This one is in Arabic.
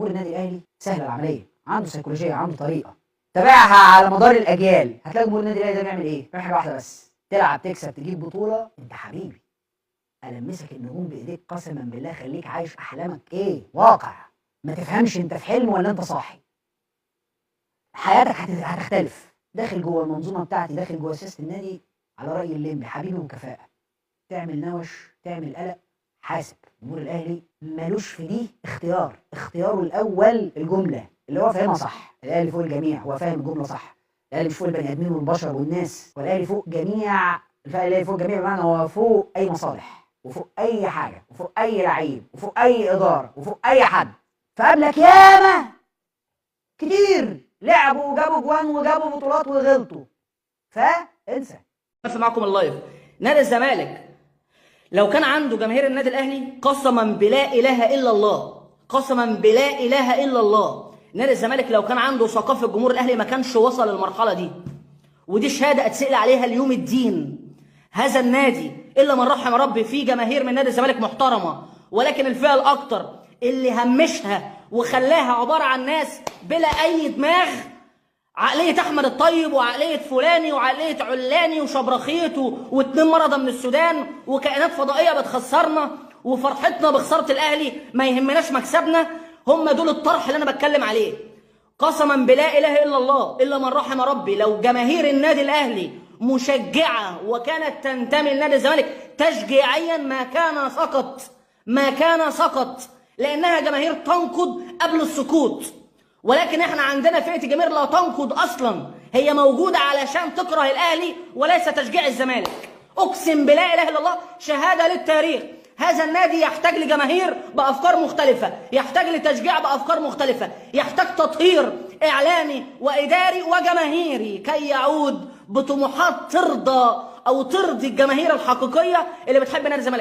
جمهور النادي الاهلي سهله العمليه، عنده سيكولوجيه، عنده طريقه تابعها على مدار الاجيال. هتلاقي جمهور النادي الاهلي ده بيعمل ايه؟ بيعمل حاجه واحده بس، تلعب تكسب تجيب بطوله، انت حبيبي المسك النجوم بايديك قسما بالله، خليك عايش احلامك ايه واقع، ما تفهمش انت في حلم ولا انت صاحي. حياتك هتختلف داخل جوه المنظومه بتاعتي، داخل جوه سياسه النادي، على راي الليمبي حبيبي وكفاءه. تعمل نوش، تعمل قلق، حاسب. جمهور الاهلي مالوش في دي اختياره الاول الجمله اللي هو فاهمها صح. الاهلي فوق الجميع، هو فاهم الجمله صح. الاهلي مش فوق البني ادمين والبشر والناس، والاهلي فوق جميع الاهلي فوق الجميع بمعنى هو فوق اي مصالح وفوق اي حاجه وفوق اي لعيب وفوق اي اداره وفوق اي حد. فقبلك ياما كتير لعبوا وجابوا جوان وجابوا بطولات وغلطوا، فانسى. معكم اللايف. نادي الزمالك لو كان عنده جماهير النادي الاهلي قسما بلا اله الا الله، قسما بلا اله الا الله، نادي الزمالك لو كان عنده ثقافه جمهور الاهلي ما كانش وصل للمرحله دي. ودي شهاده اتسال عليها اليوم الدين. هذا النادي الا من رحم ربي فيه جماهير من نادي الزمالك محترمه، ولكن الفئه الاكثر اللي همشها وخلاها عباره عن ناس بلا اي دماغ، عقليه احمد الطيب وعقليه فلاني وعقليه علاني وشبرخيت واتنين مرضى من السودان وكائنات فضائيه بتخسرنا، وفرحتنا بخساره الاهلي ما يهمناش مكسبنا. هم دول الطرح اللي انا بتكلم عليه. قسما بلا اله الا الله الا من رحم ربي، لو جماهير النادي الاهلي مشجعه وكانت تنتمي لنادي الزمالك تشجيعيا ما كان سقط، لانها جماهير تنقد قبل السكوت. ولكن احنا عندنا فئه الجماهير لا تنقد اصلا، هي موجوده علشان تكره الاهلي وليس تشجيع الزمالك. اقسم بلا اله الا الله، شهاده للتاريخ. هذا النادي يحتاج لجماهير بافكار مختلفه، يحتاج لتشجيع بافكار مختلفه، يحتاج تطهير اعلامي واداري وجماهيري كي يعود بطموحات ترضي الجماهير الحقيقيه اللي بتحب نادي الزمالك.